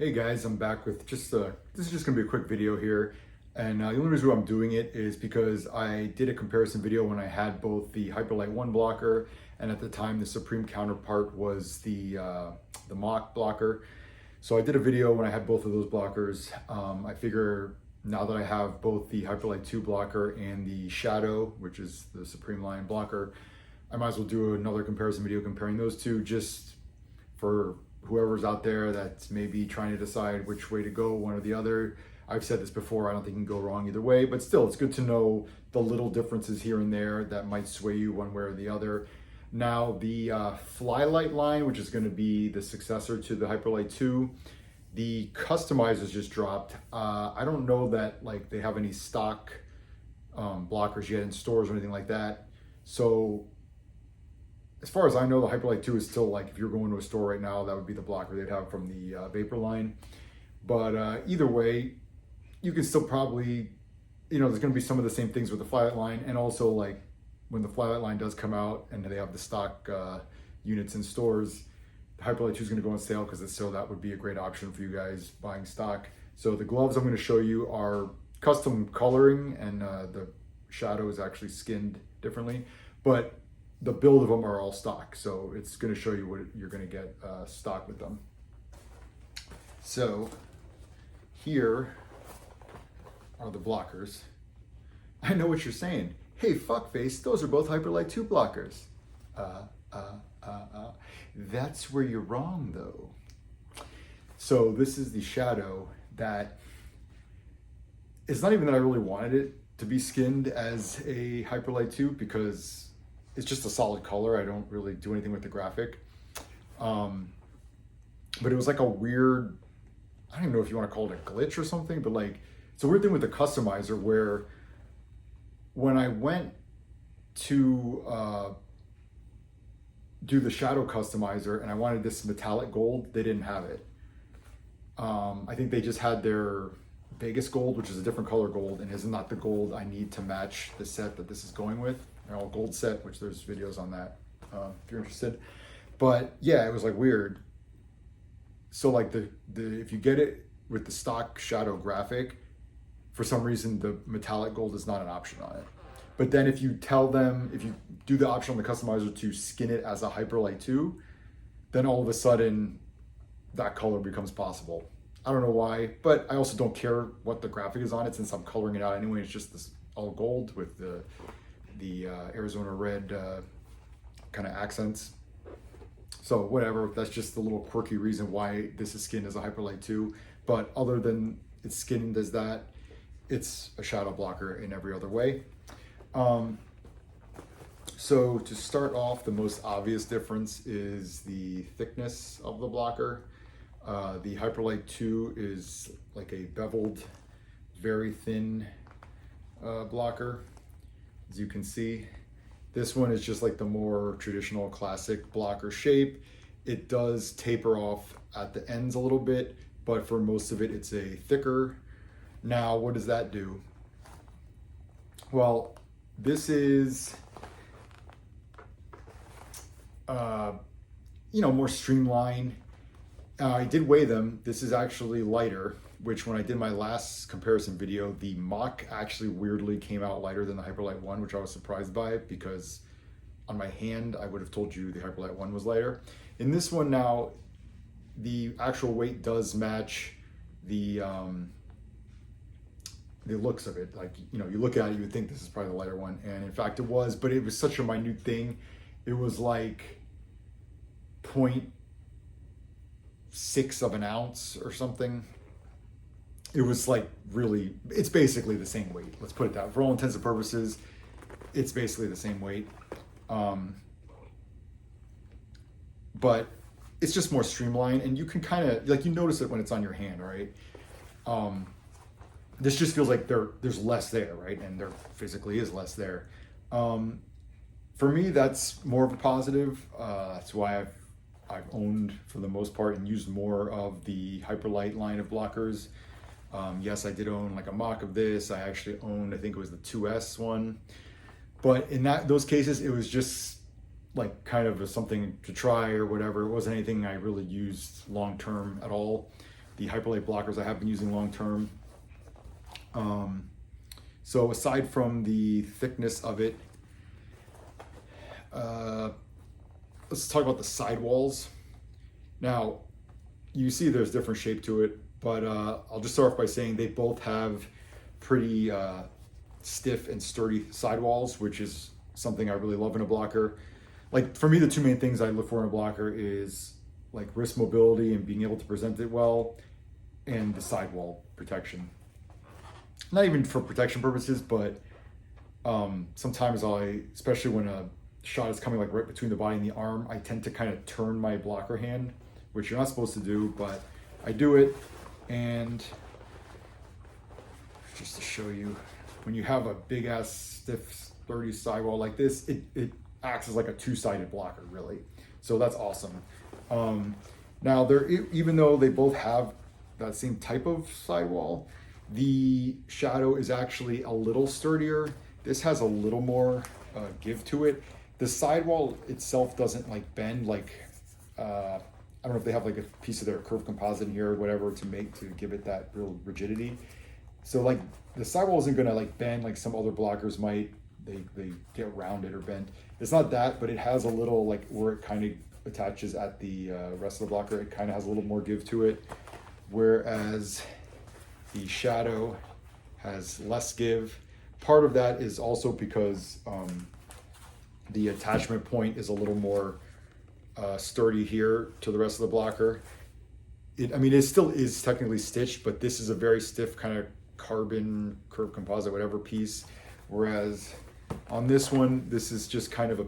Hey guys, I'm back with this is just gonna be a quick video here. And the only reason why I'm doing it is because I did a comparison video when I had both the Hyperlite 1 blocker, and at the time the Supreme counterpart was the Mach blocker. So I did a video when I had both of those blockers. I figure now that I have both the Hyperlite 2 blocker and the Shadow, which is the Supreme line blocker, I might as well do another comparison video comparing those two, just for whoever's out there that's maybe trying to decide which way to go, one or the other. I've said this before, I don't think you can go wrong either way, but still it's good to know the little differences here and there that might sway you one way or the other. Now the Flylight line, which is going to be the successor to the Hyperlite 2, the customizers just dropped. I don't know that like they have any stock blockers yet in stores or anything like that. So as far as I know, the Hyperlite 2 is still, like, if you're going to a store right now, that would be the blocker they'd have from the Vapor line. But either way, you can still probably, there's going to be some of the same things with the Flylight line. And also, like, when the Flylight line does come out and they have the stock units in stores, the Hyperlite 2 is going to go on sale because it's so that would be a great option for you guys buying stock. So the gloves I'm going to show you are custom coloring, and the Shadow is actually skinned differently. But the build of them are all stock, so it's going to show you what you're going to get stock with them. So here are the blockers. I know what you're saying. Hey, fuckface, those are both Hyperlite 2 blockers. That's where you're wrong, though. So this is the Shadow that it's not even that I really wanted it to be skinned as a Hyperlite 2 because it's just a solid color. I don't really do anything with the graphic. But it was like a weird, I don't even know if you want to call it a glitch or something, but like, it's a weird thing with the customizer where when I went to do the Shadow customizer and I wanted this metallic gold, they didn't have it. I think they just had their Vegas gold, which is a different color gold, and is not the gold I need to match the set that this is going with. All gold set, which there's videos on that if you're interested. But yeah, it was like weird. So like the if you get it with the stock Shadow graphic, for some reason the metallic gold is not an option on it. But then if you tell them, if you do the option on the customizer to skin it as a Hyperlite 2, then all of a sudden that color becomes possible. I don't know why, but I also don't care what the graphic is on it since I'm coloring it out anyway. It's just this all gold with the Arizona red kind of accents. So whatever, that's just the little quirky reason why this is skinned as a Hyperlite 2. But other than it's skinned as that, it's a Shadow blocker in every other way. So to start off, the most obvious difference is the thickness of the blocker. The Hyperlite 2 is like a beveled, very thin blocker. As you can see, this one is just like the more traditional classic blocker shape. It does taper off at the ends a little bit, but for most of it, it's a thicker. Now, what does that do? Well, this is, more streamlined. I did weigh them. This is actually lighter, which when I did my last comparison video, the Mach actually weirdly came out lighter than the Hyperlite 1, which I was surprised by because on my hand, I would have told you the Hyperlite 1 was lighter. In this one now, the actual weight does match the looks of it. Like, you look at it, you would think this is probably the lighter one. And in fact it was, but it was such a minute thing. It was like 0.6 of an ounce or something. It was like really, it's basically the same weight. Let's put it that. For all intents and purposes, it's basically the same weight. But it's just more streamlined, and you can kind of, like, you notice it when it's on your hand, right? This just feels like there's less there, right? And there physically is less there. For me, that's more of a positive. That's why I've owned, for the most part, and used more of the Hyperlite line of blockers. Yes, I did own like a Mach of this. I actually owned, I think it was the 2S one. But in those cases, it was just like kind of something to try or whatever. It wasn't anything I really used long-term at all. the Hyperlite blockers I have been using long term. So aside from the thickness of it, let's talk about the sidewalls. Now, you see there's different shape to it, but I'll just start off by saying they both have pretty stiff and sturdy sidewalls, which is something I really love in a blocker. Like for me, the two main things I look for in a blocker is like wrist mobility and being able to present it well, and the sidewall protection. Not even for protection purposes, but sometimes especially when a shot is coming like right between the body and the arm, I tend to kind of turn my blocker hand, which you're not supposed to do, but I do it. And just to show you, when you have a big ass stiff sturdy sidewall like this, it acts as like a two-sided blocker, really. So that's awesome. Now even though they both have that same type of sidewall, the Shadow is actually a little sturdier. This has a little more give to it. The sidewall itself doesn't like bend like, I don't know if they have like a piece of their curved composite in here or whatever to give it that real rigidity. So like the sidewall isn't gonna like bend like some other blockers might. They get rounded or bent. It's not that, but it has a little like where it kind of attaches at the rest of the blocker. It kind of has a little more give to it, whereas the Shadow has less give. Part of that is also because the attachment point is a little more sturdy here to the rest of the blocker. I mean, it still is technically stitched, but this is a very stiff kind of carbon curved composite, whatever piece. Whereas on this one, this is just kind of a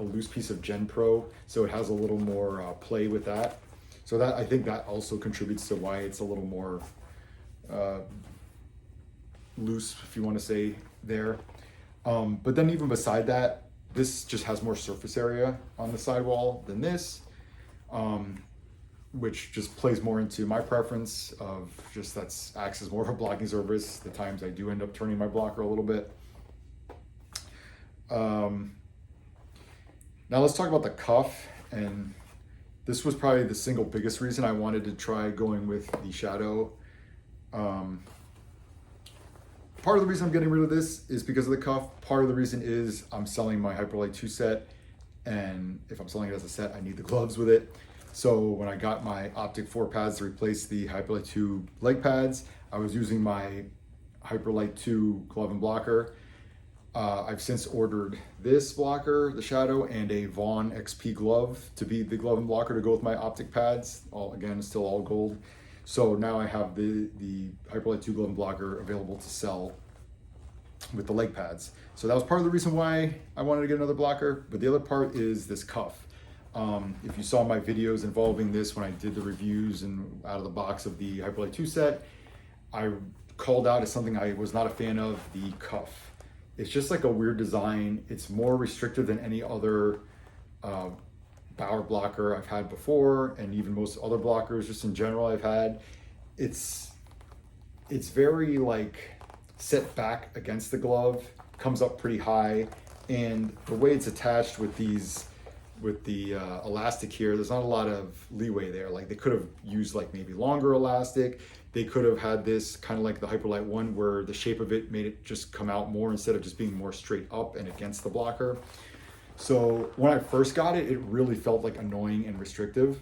loose piece of Gen Pro, so it has a little more play with that. So that, I think that also contributes to why it's a little more loose, if you want to say there. But then even beside that, this just has more surface area on the sidewall than this, which just plays more into my preference of just acts as more of a blocking surface the times I do end up turning my blocker a little bit. Now let's talk about the cuff, and this was probably the single biggest reason I wanted to try going with the Shadow. Part of the reason I'm getting rid of this is because of the cuff. Part of the reason is I'm selling my Hyperlite 2 set, and if I'm selling it as a set, I need the gloves with it. So when I got my Optic 4 pads to replace the Hyperlite 2 leg pads, I was using my Hyperlite 2 glove and blocker. I've since ordered this blocker, the Shadow, and a Vaughn XP glove to be the glove and blocker to go with my Optic pads. Again, still all gold. So now I have the Hyperlite 2 glove and blocker available to sell with the leg pads. So that was part of the reason why I wanted to get another blocker. But the other part is this cuff. If you saw my videos involving this when I did the reviews and out of the box of the Hyperlite 2 set, I called out as something I was not a fan of, the cuff. It's just like a weird design. It's more restrictive than any other Bauer blocker I've had before, and even most other blockers just in general I've had. It's very like set back against the glove, comes up pretty high, and the way it's attached with the elastic here, there's not a lot of leeway there. Like they could have used like maybe longer elastic. They could have had this kind of like the Hyperlite 1 where the shape of it made it just come out more instead of just being more straight up and against the blocker. So when I first got it, it really felt like annoying and restrictive.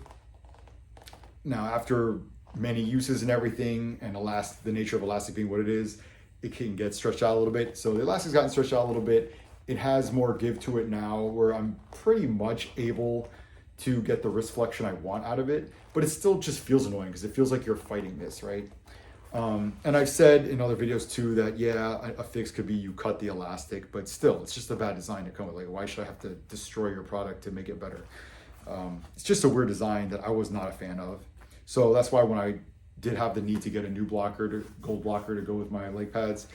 Now after many uses and everything, and the nature of elastic being what it is, it can get stretched out a little bit. So the elastic's gotten stretched out a little bit. It has more give to it now where I'm pretty much able to get the wrist flexion I want out of it, but it still just feels annoying because it feels like you're fighting this, right? And I've said in other videos too that yeah, a fix could be you cut the elastic, but still, it's just a bad design to come with. Like, why should I have to destroy your product to make it better? It's just a weird design that I was not a fan of. So that's why when I did have the need to get a new gold blocker to go with my leg pads,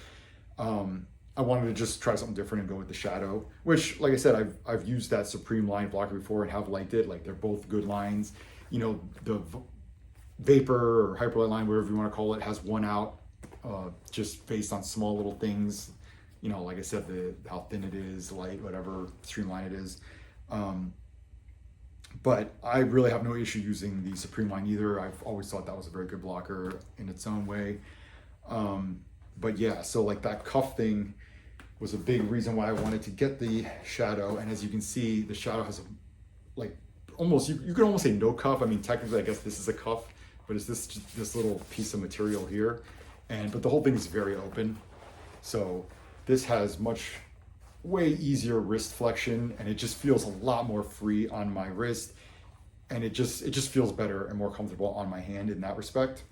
I wanted to just try something different and go with the Shadow, which, like I said, I've used that Supreme line blocker before and have liked it. Like, they're both good lines. You know, the Vapor or Hyperlite line, whatever you want to call it, has one out just based on small little things. You know, like I said, how thin it is, light, whatever streamline it is. But I really have no issue using the Supreme line either. I've always thought that was a very good blocker in its own way. But yeah, so like that cuff thing was a big reason why I wanted to get the Shadow. And as you can see, the Shadow has a, like almost, you could almost say no cuff. I mean, technically, I guess this is a cuff, but it's this little piece of material here. But the whole thing is very open. So this has way easier wrist flexion, and it just feels a lot more free on my wrist. And it just feels better and more comfortable on my hand in that respect.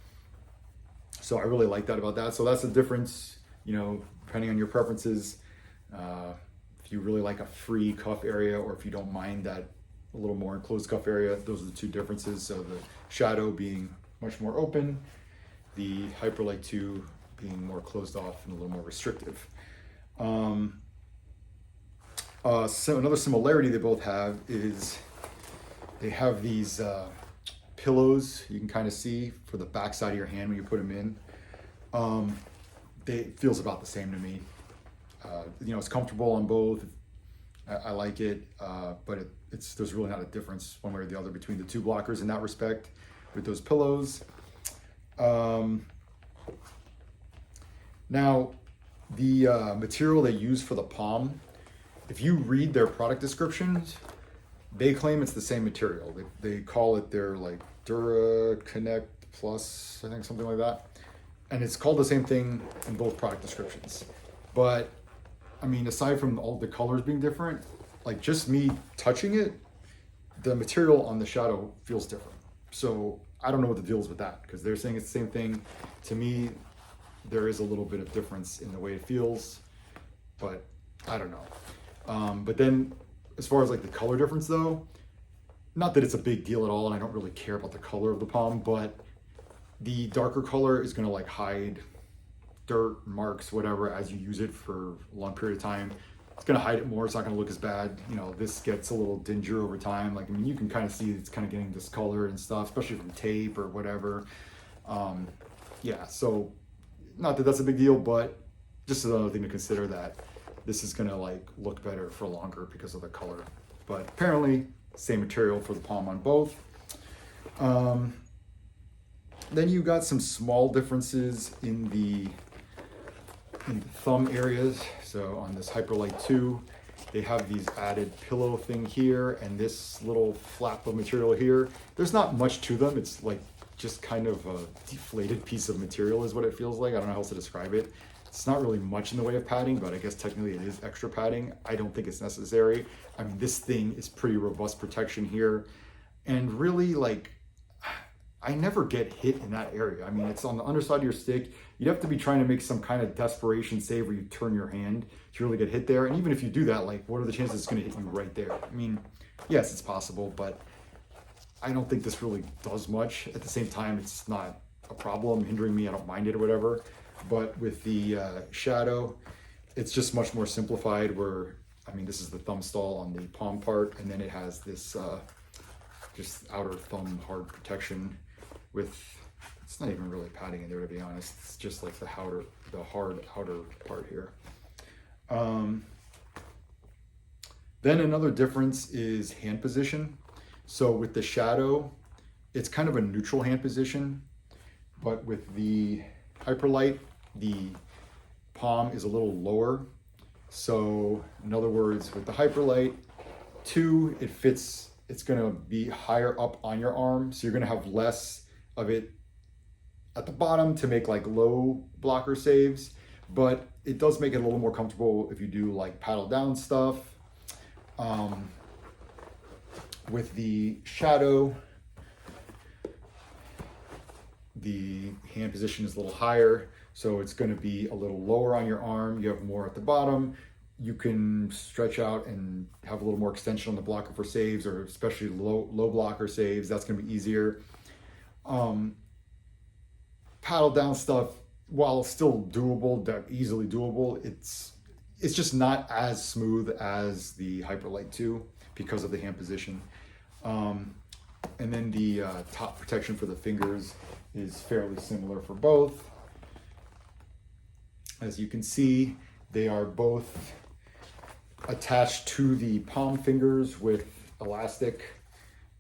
So I really like that about that. So that's the difference, you know, depending on your preferences. If you really like a free cuff area, or if you don't mind that a little more enclosed cuff area, those are the two differences. So the Shadow being much more open, the Hyperlite 2 being more closed off and a little more restrictive. So another similarity they both have is they have these pillows you can kind of see for the back side of your hand when you put them in. It feels about the same to me. You know, it's comfortable on both. I like it, but there's really not a difference one way or the other between the two blockers in that respect with those pillows. Now, the material they use for the palm, if you read their product descriptions, they claim it's the same material. They call it their like Dura Connect Plus, I think, something like that. And it's called the same thing in both product descriptions. But I mean, aside from all the colors being different, like just me touching it, the material on the Shadow feels different. So I don't know what the deal is with that, because they're saying it's the same thing. To me, there is a little bit of difference in the way it feels, but I don't know. But then as far as like the color difference though, not that it's a big deal at all, and I don't really care about the color of the palm, but the darker color is gonna like hide dirt, marks, whatever, as you use it for a long period of time. It's gonna hide it more, it's not gonna look as bad. You know, this gets a little dingier over time. Like, I mean, you can kind of see it's kind of getting discolored and stuff, especially from tape or whatever. Yeah, so not that that's a big deal, but just another thing to consider, that this is gonna like look better for longer because of the color. But apparently, same material for the palm on both. Then you got some small differences in the thumb areas. So on this Hyperlite 2, they have these added pillow thing here and this little flap of material here. There's not much to them. It's like just kind of a deflated piece of material is what it feels like. I don't know how else to describe it. It's not really much in the way of padding, but I guess technically it is extra padding. I don't think it's necessary. I mean, this thing is pretty robust protection here. And really, like, I never get hit in that area. I mean, it's on the underside of your stick. You'd have to be trying to make some kind of desperation save where you turn your hand to really get hit there. And even if you do that, like, what are the chances it's gonna hit you right there? I mean, yes, it's possible, but I don't think this really does much. At the same time, it's not a problem hindering me. I don't mind it or whatever. But with the Shadow, it's just much more simplified where, I mean, this is the thumb stall on the palm part, and then it has this just outer thumb hard protection with, it's not even really padding in there, to be honest. It's just like the hard outer part here. Then another difference is hand position. So with the Shadow, it's kind of a neutral hand position, but with the Hyperlite, the palm is a little lower. So in other words, with the Hyperlite 2, it's gonna be higher up on your arm. So you're gonna have less of it at the bottom to make like low blocker saves, but it does make it a little more comfortable if you do like paddle down stuff. With the Shadow, the hand position is a little higher, so it's going to be a little lower on your arm. You have more at the bottom. You can stretch out and have a little more extension on the blocker for saves, or especially low blocker saves. That's going to be easier. Paddle down stuff, while still doable, easily doable, it's just not as smooth as the Hyperlite 2 because of the hand position. And then the top protection for the fingers is fairly similar for both. As you can see, they are both attached to the palm fingers with elastic.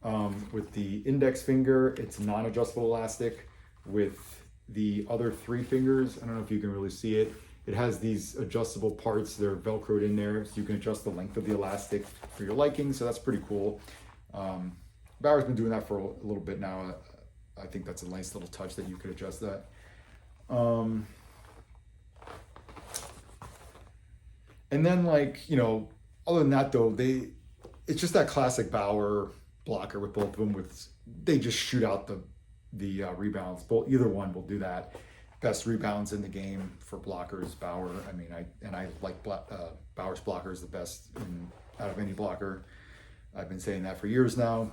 With the index finger, it's non-adjustable elastic. With the other 3 fingers, I don't know if you can really see it, it has these adjustable parts. They're Velcroed in there, so you can adjust the length of the elastic for your liking, so that's pretty cool. Bauer's been doing that for a little bit now. I think that's a nice little touch that you could adjust that. And then, like, you know, other than that though, it's just that classic Bauer blocker with both of them. They just shoot out the rebounds. Either one will do that. Best rebounds in the game for blockers, Bauer. I mean, I like Bauer's blocker is the best out of any blocker. I've been saying that for years now.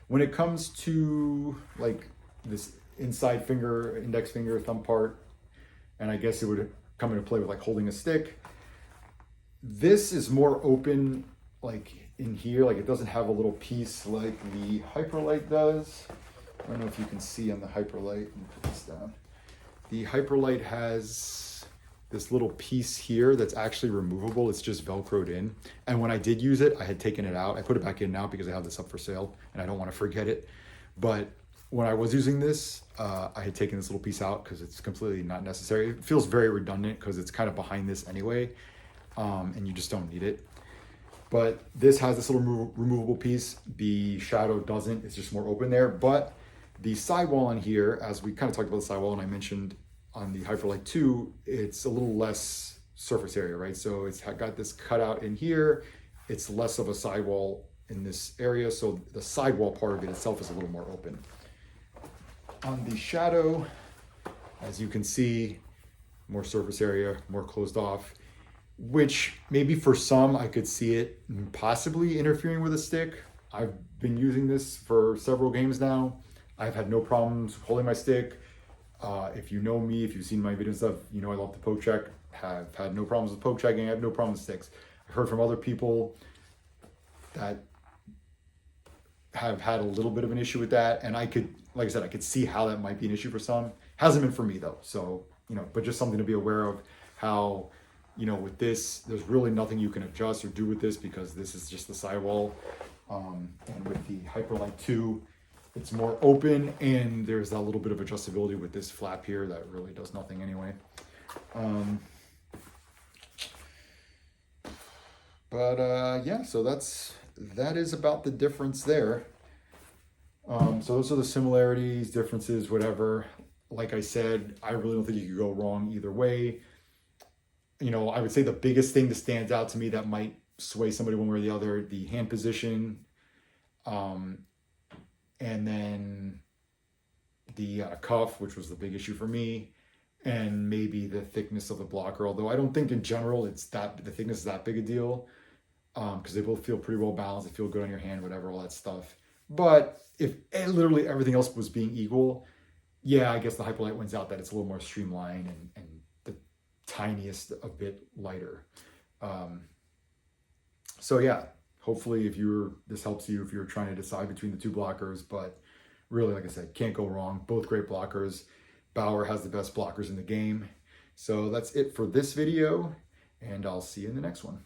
When it comes to like this inside finger, index finger, thumb part, and I guess it would come into play with like holding a stick. This is more open, like in here, like it doesn't have a little piece like the Hyperlite does. I don't know if you can see on the Hyperlite. Let me put this down. The Hyperlite has this little piece here that's actually removable. It's just Velcroed in. And when I did use it, I had taken it out. I put it back in now because I have this up for sale and I don't want to forget it. But when I was using this, I had taken this little piece out because it's completely not necessary. It feels very redundant because it's kind of behind this anyway, and you just don't need it. But this has this little removable piece. The Shadow doesn't. It's just more open there. But the sidewall on here, as we kind of talked about the sidewall, and I mentioned on the Hyperlite 2, it's a little less surface area, right? So it's got this cutout in here. It's less of a sidewall in this area. So the sidewall part of it itself is a little more open. On the Shadow, as you can see, more surface area, more closed off, which maybe for some I could see it possibly interfering with a stick. I've been using this for several games now. I've had no problems holding my stick. If you know me, if you've seen my videos and stuff, you know I love to poke check. Have had no problems with poke checking. I have no problems with sticks. I've heard from other people that have had a little bit of an issue with that, and I could, like I said, I could see how that might be an issue for some. Hasn't been for me though, so you know, but just something to be aware of. How, you know, with this, there's really nothing you can adjust or do with this because this is just the sidewall. And with the Hyperlite 2, it's more open, and there's that little bit of adjustability with this flap here that really does nothing anyway. Yeah, so that is about the difference there. So those are the similarities, differences, whatever. Like I said, I really don't think you could go wrong either way. You know, I would say the biggest thing that stands out to me that might sway somebody one way or the other, the hand position, and then the cuff, which was the big issue for me, and maybe the thickness of the blocker. Although I don't think in general the thickness is that big a deal, because they both feel pretty well balanced. They feel good on your hand, whatever, all that stuff. But if literally everything else was being equal, yeah, I guess the Hyperlite wins out that it's a little more streamlined and the tiniest a bit lighter. So yeah, hopefully this helps you if you're trying to decide between the two blockers. But really, like I said, can't go wrong. Both great blockers. Bauer has the best blockers in the game. So that's it for this video, and I'll see you in the next one.